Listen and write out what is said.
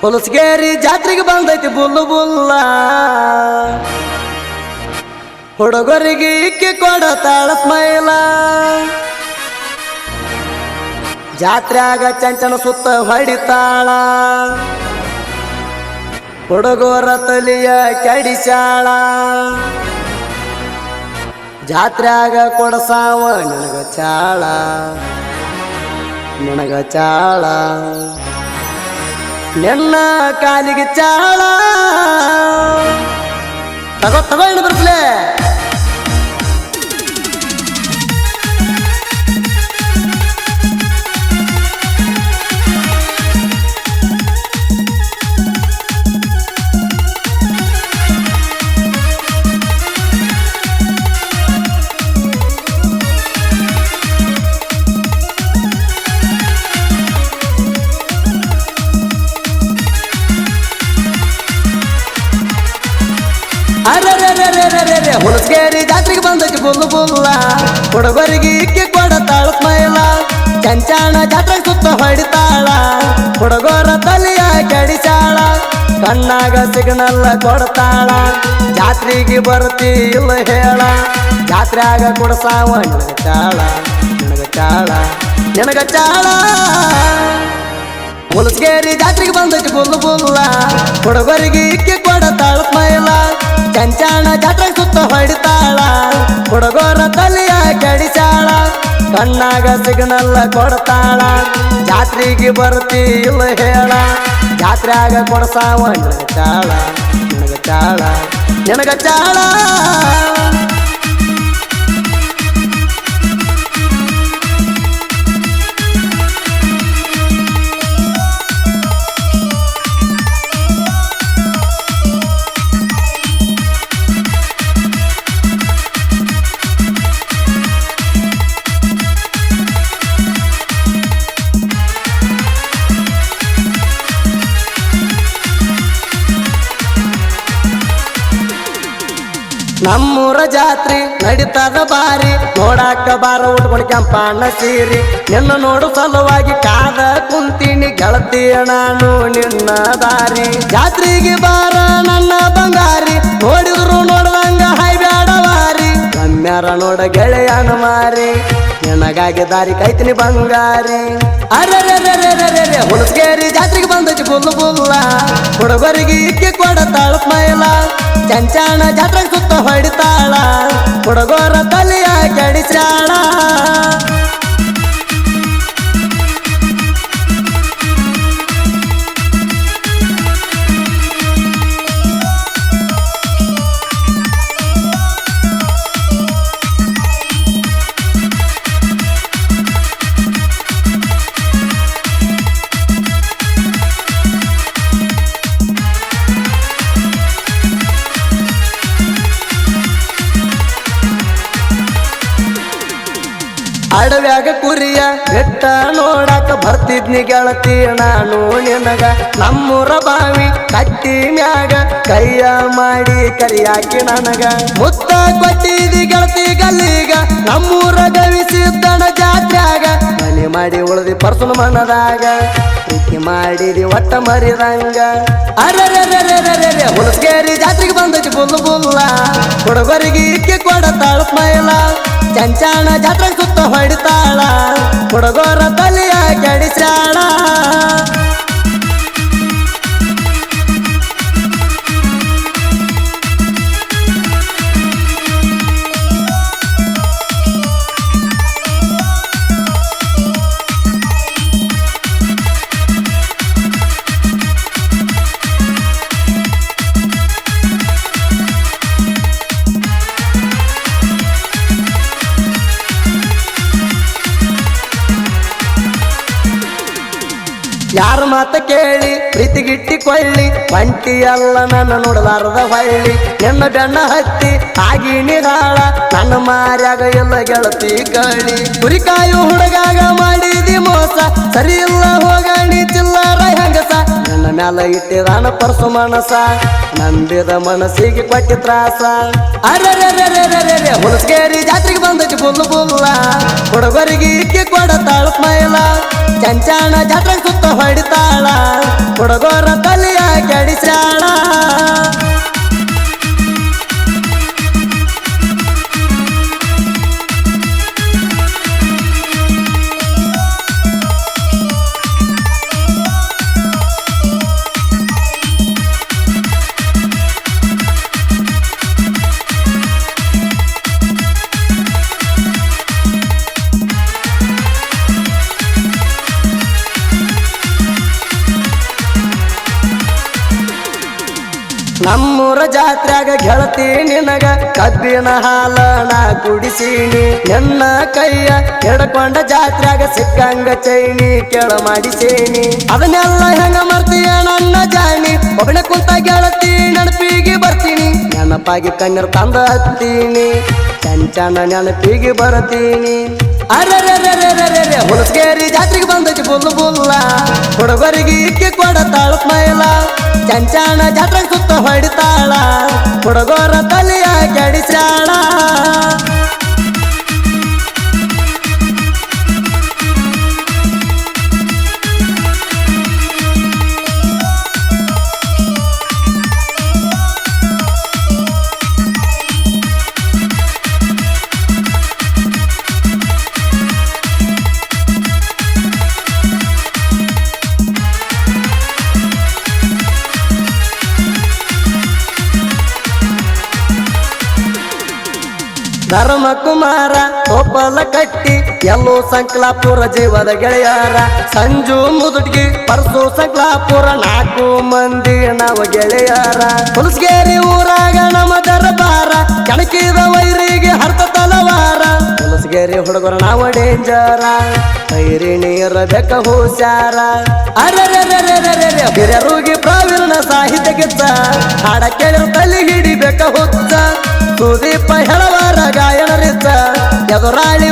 ಹುಲಸ್ಗೇರಿ ಜಾತ್ರೆಗೆ ಬಂದೈತಿ ಬುಲ್ಲು ಬುಲ್ಲ ಹುಡುಗರಿಗೆ ಇಕ್ಕಿ ಕೊಡತಾಳ ಸ್ಮೈಲ ಜಾತ್ರೆಯಾಗ ಚಂಚನ ಸುತ್ತ ಹೊಡಿತಾಳ ಹುಡುಗರ ತಲಿಯ ಕೆಡಿಸಾಳ ಜಾತ್ರೆಯಾಗ ಕೊಡಸಾವ ನಿನಗ ಚಾಳ ನಿನ್ನ ಕಾಲಿಗೆ ಚಾಳ ತಗೊಂಡು ಬರ್ತಲೇ ಹುಲಸ್ಗೇರಿ ಜಾತ್ರೆಗೆ ಬಂದೈತಿ ಬುಲ್ಲು ಬುಲ್ಲ ಹುಡುಗರಿಗೆ ಇಕ್ಕಿ ಕೊಡತಾಳ ಸ್ಮೈಲ ಚಂಚಾಣ ಜಾತ್ರೆಗೆ ಸುತ್ತ ಹೊಡಿತಾಳ ಹುಡುಗರ ತಲೆಯ ಕೆಡಿಸಾಳ ಕಣ್ಣಾಗ ಸಿಗ್ನಲ್ಲ ಕೊಡ್ತಾಳ ಜಾತ್ರೆಗೆ ಬರ್ತಿ ಇಲ್ಲ ಹೇಳ ಜಾತ್ರೆಯಾಗ ಕೊಡಸಾವ ನಿನಗ ಚಾಳ ಹುಲಸ್ಗೇರಿ ಜಾತ್ರೆಗೆ ಬಂದೈತಿ ಬುಲ್ಲು ಬುಲ್ಲ ಹುಡುಗರಿಗೆ ಇಕ್ಕಿ ಕೊಡತಾಳ ಸ್ಮೈಲ ಚಂಚಾಣ ಜಾತ್ರೆಗೆ ಸುತ್ತ ಹೊಡಿತಾಳ ಹುಡುಗರ ತಲೆಯ ಕೆಡಿಸಾಳ ಕಣ್ಣಾಗ ಸಿಗ್ನಲ್ಲ ಕೊಡ್ತಾಳ ಜಾತ್ರೆಗೆ ಬರ್ತಿ ಇಲ್ಲ ಹೇಳ ಜಾತ್ರೆಯಾಗ ಕೊಡಸಾವ ನಿನಗ ಚಾಳ ನಮ್ಮೂರ ಜಾತ್ರೆ ನಡೀತದ ಬಾರಿ ನೋಡಾಕ ಬಾರ ಉಟ್ಕೊಂಡು ಕೆಂಪಣ್ಣ ಸೀರಿ ನಿನ್ನ ನೋಡು ಸಲುವಾಗಿ ಕಾದ ಕುಂತೀನಿ ಗೆಳತಿಯ ನಾನು ನಿನ್ನ ದಾರಿ ಜಾತ್ರೆಗೆ ಬಾರ ನನ್ನ ಬಂಗಾರಿ ನೋಡಿದ್ರು ನೋಡ್ದಂಗ ಹೈಬ್ಯಾಡವಾರಿ ರಮ್ಯಾರ ನೋಡ ಗೆಳೆಯನ ಮಾರಿ ನಿನಗಾಗಿ ದಾರಿ ಕೈತಿನಿ ಬಂಗಾರಿ ಅರೆ ಹುಲಸ್ಗೇರಿ ಜಾತ್ರೆಗೆ ಬಂದೈತಿ ಬುಲ್ಲು ಬುಲ್ಲ ಹುಡುಗರಿಗೆ ಇಕ್ಕಿ ಕೊಡತಾಳ ಸ್ಮೈಲ ಚಂಚಾಣ ಜಾತ್ರೆಗೆ ಸುತ್ತ ಹೊಡಿತಾಳ ಹುಡುಗರ ತಲೆಯ ಕೆಡಿಸಾಳ ಅಡವ್ಯಾಗ ಕುರಿಯ ಬೆಟ್ಟ ನೋಡಾಕ ಬರ್ತಿದ್ನಿ ಗೆಳತಿ ನಾನು ನಿನಗ ನಮ್ಮೂರ ಬಾವಿ ಕಟ್ಟಿ ಮ್ಯಾಗ ಕೈಯ ಮಾಡಿ ಕರಿಯಾಕಿ ನನಗ ಮುತ್ತ ಕೊಟ್ಟಿದಿ ಗೆಳತಿ ಗಲ್ಲಿಗ ನಮ್ಮೂರ ಗವಿಸಿದ್ದಣ ಜಾತ್ರ್ಯಾಗ ಮನೆ ಮಾಡಿ ಉಳಿದಿ ಪರ್ಸನ ಮನದಾಗ ಪ್ರೀತಿ ಮಾಡಿದಿ ಒಟ್ಟ ಮರಿದಂಗ ಅರೆ ಹುಲಸ್ಗೇರಿ ಜಾತ್ರೆಗೆ ಬಂದೈತಿ ಬುಲ್ಲು ಬುಲ್ಲ ಹುಡುಗರಿಗೆ ಇಕ್ಕಿ ಕೊಡತಾಳ ಸ್ಮೈಲ ಚಂಚಾಣ ಜಾತ್ರೆಗೆ ಸುತ್ತ ಹೊಡಿತಾಳ ಹುಡುಗರ ತಲೆಯ ಕೆಡಿಸಾಳ ಯಾರ ಮಾತ ಕೇಳಿ ಪ್ರೀತಿಗಿಟ್ಟಿ ಕೊಳ್ಳಿ ಬಂಟಿ ಅಲ್ಲ ನನ್ನ ನೋಡಲಾರದ ಹೊಳ್ಳಿ ನಿನ್ನ ಬೆನ್ನ ಹತ್ತಿ ಆಗಿನಿ ಹಾಳ ನನ್ನ ಮಾರ್ಯಾಗ ಎಲ್ಲ ಗೆಳತಿ ಗಾಳಿ ಕುರಿಕಾಯು ಹುಡುಗಾಗ ಮಾಡಿದಿ ಮೋಸ ಸರಿ ಇಲ್ಲ ಹೋಗಣಿ ಚಿಲ್ಲರ ಹೆಂಗಸ ನನ್ನ ಮ್ಯಾಲ ಇಟ್ಟಿದಾನ ಪರ್ಸು ಮನಸ ನಂಬಿದ ಮನಸ್ಸಿಗೆ ಕೊಟ್ಟಿ ತ್ರಾಸ ಅರೆ ಹುಲಸ್ಗೇರಿ ಜಾತ್ರೆಗೆ ಬಂದೈತಿ ಬುಲ್ಲು ಬುಲ್ಲ ಹುಡುಗರಿಗೆ ಇಕ್ಕಿ ಕೊಡತಾಳ ಸ್ಮೈಲ ಚಂಚಾಣ ಜಾತ್ರೆ ಸುತ್ತ ಹೊಡಿತಾಳ ಹುಡುಗರ ತಲೆಯ ಕೆಡಿಸಾಳ ನಮ್ಮೂರ ಜಾತ್ರೆಗ ಗೆಳತಿ ನಿನಗ ಕಬ್ಬಿನ ಹಾಲ ನಾ ಕುಡಿಸೀನಿ ನನ್ನ ಕೈಯ ಹಿಡ್ಕೊಂಡ ಜಾತ್ರೆಗ ಸಿಕ್ಕಂಗ ಚೈನಿ ಕೆಳ ಮಾಡಿಸೇನಿ ಅದನ್ನೆಲ್ಲ ಹೆಂಗ ಮರ್ತೀಯ ನನ್ನ ಜಾಣಿ ಒಬ್ಬನೇ ಕುಂತ ಗೆಳತಿ ನೆನಪಿಗೆ ಬರ್ತೀನಿ ನೆನಪಾಗಿ ಕಣ್ಣೀರ್ ತಂದ ಹತ್ತೀನಿ ಚಂಚನ ನೆನಪಿಗೆ ಬರ್ತೀನಿ ಅರೆ ಹುಲಸ್ಗೇರಿ ಜಾತ್ರೆಗೆ ಬಂದೈತಿ ಬುಲ್ಲು ಬುಲ್ಲ ಹುಡುಗರಿಗೆ ಇಕ್ಕಿ ಕೊಡತಾಳ ಸ್ಮೈಲ ಚಂಚಾಣ ಜಾತ್ರೆ ಸುತ್ತ ಹೊಡಿತಾಳ ಹುಡುಗರ ತಲೆಯ ಕೆಡಿಸಾಳ ಧರ್ಮಕುಮಾರ ಒಪ್ಪಲ ಕಟ್ಟಿ ಎಲ್ಲೋ ಸಂಕ್ಲಾಪುರ ಜೀವದ ಗೆಳೆಯರ ಸಂಜು ಮುದುಟ್ಗಿ ಪರ್ಸು ಸಂಕ್ಲಾಪುರ 4 ಮಂದಿ ನಾವು ಗೆಳೆಯರ ಹುಲಸ್ಗೇರಿ ಊರಾಗ ನಮ್ಮ ದರ್ಬಾರ ಕೆಣಕಿದ ವೈರಿಗೆ ಹರ್ತ ತಲವಾರ ಹುಲಸ್ಗೇರಿ ಹುಡುಗರ ನಾವು ಡೇಂಜರ ವೈರಿ ನೀರ ಬೆಕ್ಕ ಹುಷಾರ ಅರೆ ಹಿರಿಯರುಗಿ ಪ್ರಾವೀರ್ಣ ಸಾಹಿತ್ಯ ಗಿಚ್ಚ ಹಾಡ ಕೇಳಿರ ತಲೆ ಹಿಡಿಬೇಕ ಹುಚ್ಚ ಸುದೀಪ ಹೇಳವಾರ ಗಾಯನ ರಿಚ್ಚ ಎದುರಾಳಿ